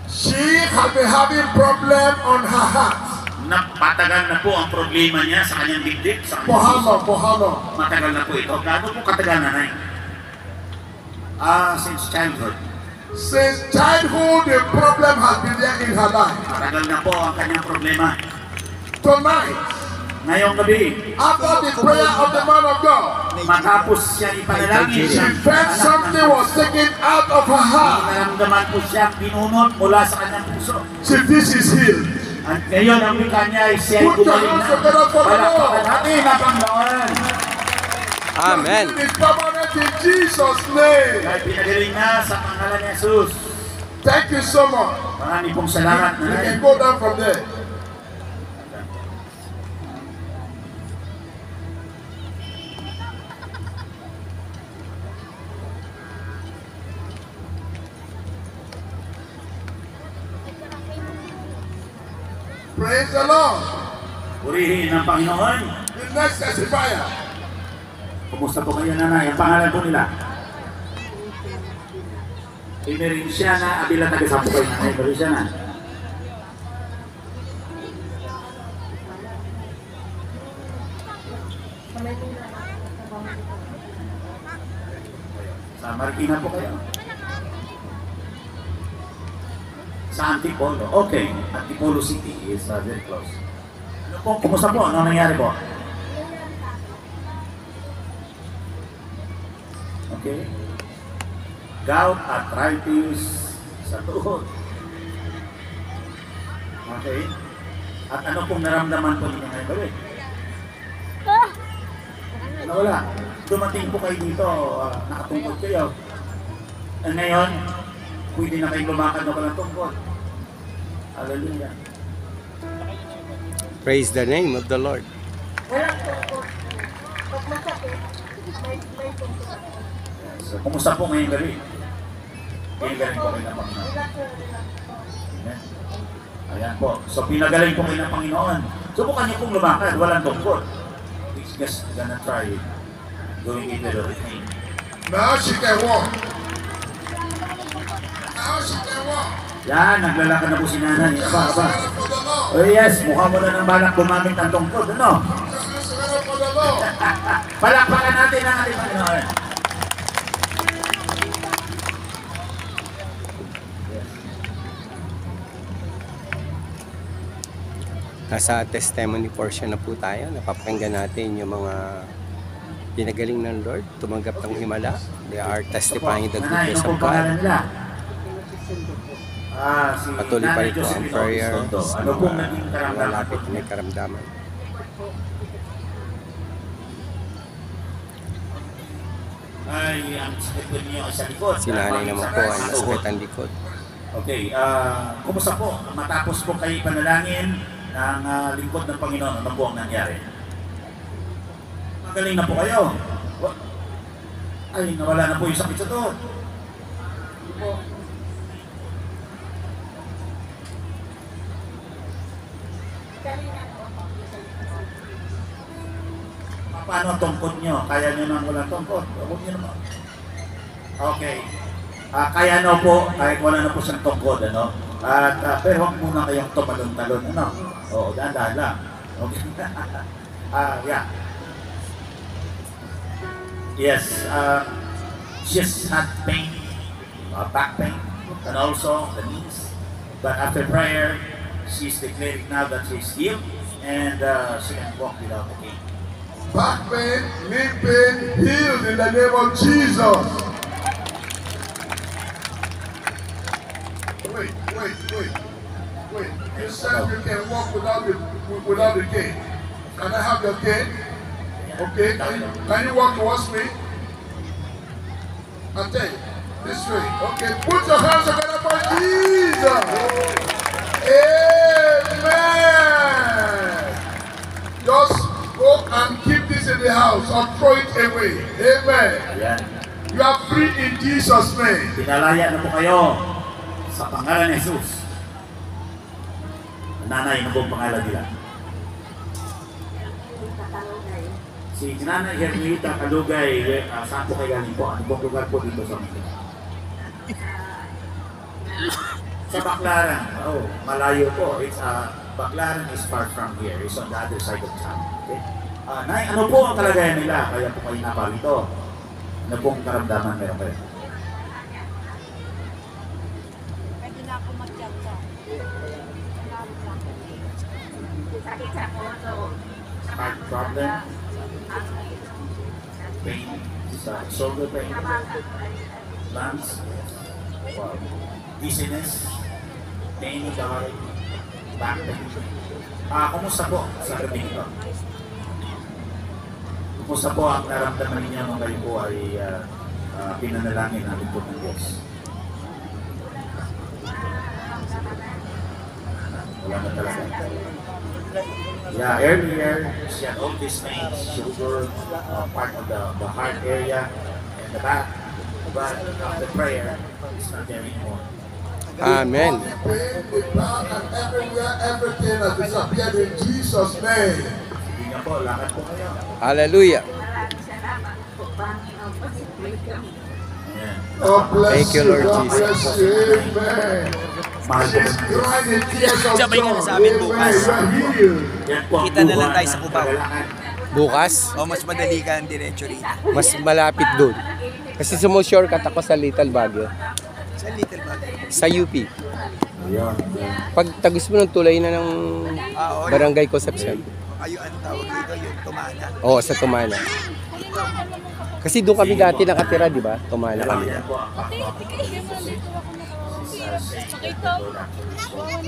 She had been having problem on her heart. Napatagal na po ang problema niya sa kanyang dibdib, sa For how kanyang long? For how long? matagal na po ito. Gaano po katagal na na since childhood. Since childhood, the problem has been there in her life. Matagal na po ang kanyang problema. Tonight, Ngayong gabi, after the prayer of the man of God, matapos siya ipanalangin, she felt something was taken out of her heart. naramdaman po siya binunot mula sa kanyang puso. She this is healed. At ngayon ang wika niya ay siya ay Put your gumaling hands na. together for the Palakpakan Lord. natin ang Panginoon. Amen. It is permanent in Jesus' name. Dahil pinagaling na sa pangalan ni Jesus. Thank you so much. Marami pong salamat. You can go down from there. Praise the Lord. Purihin ang Panginoon. The next testifier. Kumusta po kayo, nanay? Ang pangalan po nila? Emerensyana Abila taga-sampo kayo, nanay. Emerensyana. Sa Marikina po kayo. Sa Antipolo. Okay. Antipolo City is very close. Ano po? Kumusta po? Ano nangyari po? Okay. Gout, arthritis sa tuhod. Okay. At ano pong naramdaman po ninyo ngayon gabi? Wala. Dumating po kayo dito, nakatungkod kayo. At ngayon, pwede na kayo lumakad na walang tungkod. Hallelujah. Praise the name of the Lord. Walang tungkol. Pag masakit, may tungkol. So, kumusta po ngayong gabi? Ngayong galing po kayo ng Panginoon. Amen. Ayan po. So, pinagaling po kayo ng Panginoon. Subukan niyo pong lumakad, walang tungkod. It's just gonna try doing it with everything. Now she can walk. Now she can walk. Yan, naglalakad na po si nanay. Aba. For the Lord. Oh yes, mukha mo na ng balak gumamit ng tungkod, ano? For the Lord. Palakpakan natin ang ating Panginoon. Nasa testimony portion na po tayo. Napapakinggan natin yung mga pinagaling ng Lord, tumanggap ng himala. They are testifying the Nanay, goodness ano of pong pangalan God. nila? Si Patuloy pa rin po ang Josephine prayer Obistondo. sa Ano pong mga naging karamdaman po lalapit na niya? may karamdaman. Ay, ang sakit po niyo sa likod. Si nanay naman po ay masakit ang likod. Okay, kumusta po? Matapos po kayo panalangin ng lingkod ng Panginoon, ano po ang nangyari? Magaling na po kayo. Ay, nawala na po yung sakit sa tuhod. Paano ang tungkod nyo? Kaya nyo nang walang tungkod? Huwag nyo naman. Okay. Kaya na po, kahit wala na po siyang tungkod, ano? At, pero huwag muna kayong tumalon-talon, ano? Oo, dahan-dahan lang. Okay. Yeah. Yes, she's had pain, back pain, and also the knees. But after prayer, she's declaring now that she's healed and she can walk without a cane. Back pain, knee pain, healed in the name of Jesus. Wait. You said you can walk without the cane. Can I have your cane? Okay. Can you walk towards me? I tell you, this way. Okay. Put your hands together for Jesus. Amen. Just go and keep this in the house or throw it away. Amen. Ayan. You are free in Jesus' name. Pinalaya na po kayo sa pangalan ni Jesus. Nanay, ano pong pangalan nila? Si Nanay Hermita Kalugay, saan po kayo galing po? Ano pong lugar po dito sa Manila? Sa Baclaran, malayo po. Baclaran is far from here. It's on the other side of town. Okay? Nay, ano po ang kalagayan nila? Kaya po kayo naparito. Ano pong karamdaman meron kayo? Pwede na ako mag-jogga. Sakit sa puso. Heart problem? Pain? Sa shoulder pain? Lungs? Wow. Dizziness? Pain in the heart? Back pain? Kumusta po sa gabi nito? Kumusta po ang naramdaman niya nung kayo po ay pinanalangin natin po ng Diyos? Wala na talaga. Yeah, earlier, she had all these pains, shoulder, part of the heart area, and the back. But after prayer, it's not there anymore. Amen. Pain, the back, and everywhere, everything has disappeared in Jesus' name. Hindi nga po, lakad po kayo. Hallelujah. Maraming salamat po, Panginoon. Pasipray kami. Ayan. God bless Thank you, you. Lord God Jesus. bless you. Amen. Mahal po She's ng Diyos. crying in tears of Sabay nga joy. sa amin Amen. bukas. You are healed. Yan po ang Kita na lang buwan tayo sa ng Cubao. kagalakan. Bukas, O mas madali ka ang diretso rito. mas malapit doon. Kasi sumushortcut ako sa Little Baguio. Sa Little Bag. Sa UP. Ayun. Pag tagos mo ng tulay na ng Oo. Barangay Concepcion. Ayun ang tawag dito, yung tumana. Oo, sa Tumana. Kasi doon kami dati nakatira, di ba? Tumana kami. Yan po ang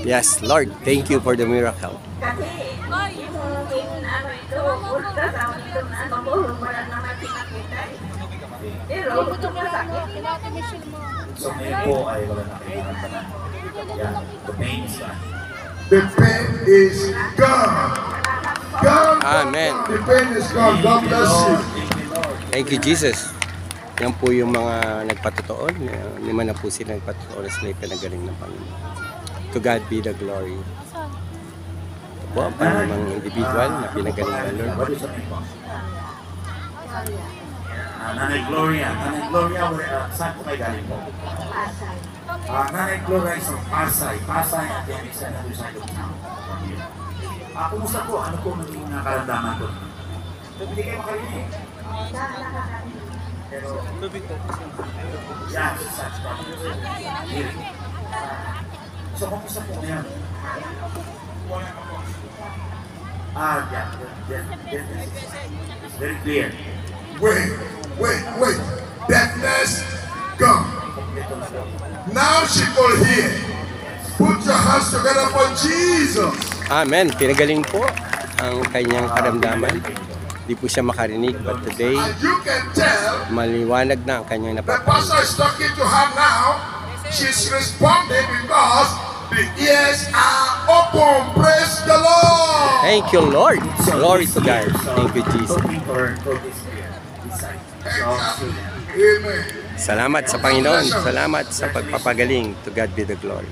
Yes, Lord, thank you for the miracle. Kasi, yung ano ito, ultrasound ito na ano ko, wala naman pinakita eh. Pero, masakit. So ngayon po ay wala na kayo naramdaman. Yan, the pain is gone. The pain is gone. Gone. Amen. The pain is gone. God bless you. Thank you, Lord. Thank you, Jesus. Yan po yung mga nagpatotoo. Lima na po sila nagpatotoo na sila pinagaling ng Panginoon. To God be the glory. Ito po ang panimang individual na pinagaling ng Lord. What is your name po? Nanay Gloria. Nanay Gloria, saan po kayo galing po? Nanay Gloria is from Pasay. Pasay at yan is another side of town. Kumusta po? Ano po naging nakaramdaman po? Hindi kayo makarinig. Pero, yeah, it's such hearing. So, kumusta po ngayon? Yeah, it's very clear. Wait. Deafness gone. Kompleto na po. Now she will hear. Put your hands together for Jesus. Amen. Pinagaling po ang kanyang karamdaman. Di po siya makarinig, but today, And you can tell maliwanag na ang kanyang the napaparinig. pastor is talking to her now. She's responding because the ears are open. Praise the Lord. Thank you, Lord. Glory to God. Thank you, Jesus. Hoping for this year, this side. So, Amen. Salamat sa Panginoon. Salamat sa pagpapagaling. To God be the glory.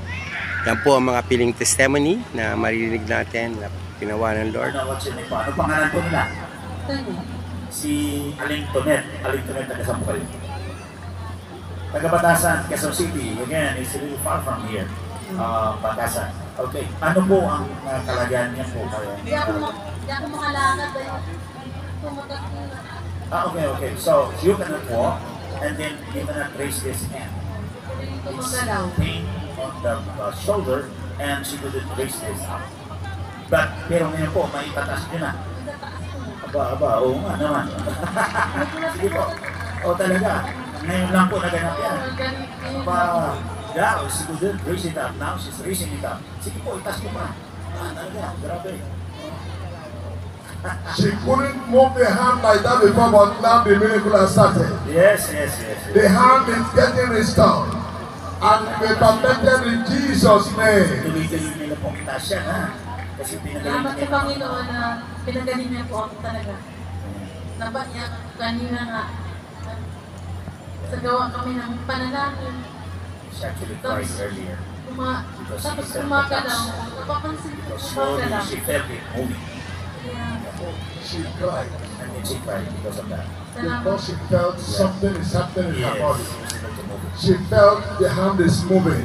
Yan po ang mga piling testimony na maririnig natin na ginawa ng Lord. what's your name po? Ano pangalan po nila? Si Aling Tonet. Aling Tonet, taga saan po kayo? Taga Batasan, Quezon City. Again, it's really far from here. Batasan. Okay. Ano po ang kalagayan niya po? Hindi ako makalakad eh. Tumagat na. Okay. So, you cannot walk and then you cannot raise this hand. Tumagalaw. It's pain on the shoulder and she couldn't raise this up. Pero ngayon po, may itatas niyo na. Oo nga naman. Sige po. Talaga. Ngayon lang po naganap yan. Yeah, she couldn't raise it up. Now she's raising it up. Sige po, itas mo pa. Talaga, grabe. She couldn't move the hand like that before, but now the miracle has started. Yes. The hand is getting restored and be perfected in Jesus' name. Tuloy-tuloy nila pong itas yan, ha? Kasi pinagaling Salamat sa Panginoon na pinagaling niya po ako talaga. Dapat niya kanina nga. Sa gawa kami ng panalangin. She actually cried earlier. Tapos kumagalaw. Napapansin ko Slowly, kumagalaw. she felt it moving. Kaya, She cried And then she cried because of that. salamat. because she felt something is happening in her Yes, body. she was able to move it. She felt the hand is moving.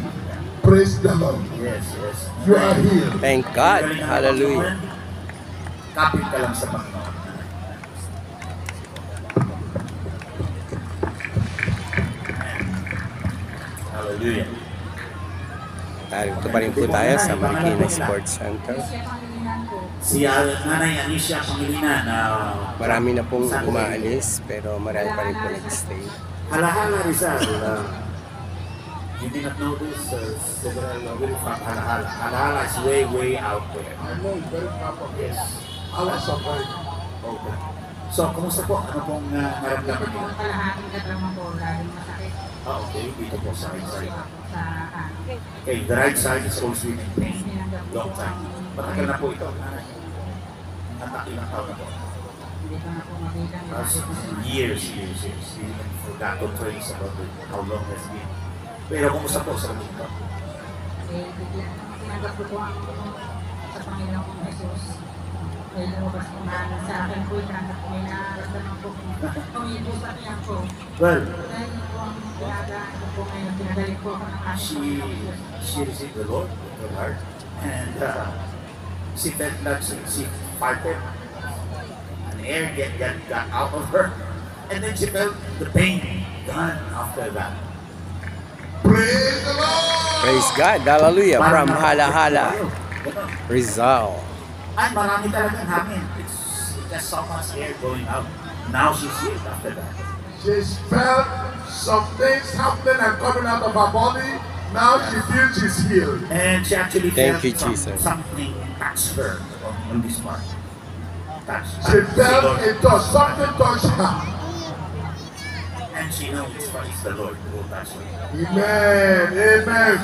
Praise the Lord. Yes, yes. You are healed. Thank God. Galing ng Hallelujah. Panginoon. Kapit ka lang sa Panginoon. Hallelujah. Narito pa rin po tayo sa Marikina Sports Center. Si Nanay Alicia Pangilinan na Marami na pong umaalis pero marami pa rin po nag-stay. Halahala Rizal. You did not know this, several really from Halahala. Halahala is way out there. I know it's very far from here. Yes. I was surprised. Okay. So, kumusta po? Ano pong naramdaman niyo? Kalahating katraman po, laging masakit. Okay. Dito po sa right side. Sa Okay, the right side is also in pain. Long time. Matagal na po ito. At ilang taon na po. Hindi ko na po mabilang. Years. You even forgot to trace about how long has been. Pero kumusta po sa dito? Eh, biglang tinanggap ko po ang sa Panginoong Jesus. May lumabas po namin sa akin po, tinanggap ko, may nararamdaman po humibo sa tiyan ko. Well, Dahil po ang pinagahan ko po ngayon, pinagaling po ako ng aming Panginoong Jesus. she received the Lord with her heart, and she felt like she farted. An air got out of her, and then she felt the pain gone after that. Praise the Lord. Praise God. Hallelujah. From Halahala, Ganun. Rizal. Ay, marami talagang hangin. It's just so much air going out. Now she's healed after that. She's felt some things happening and coming out of her body. Now she feels she's healed. And she actually Thank felt you, Jesus. something touch her on this part. She felt it does something touch her. And she knows it's the Lord who touched her. Amen. Amen.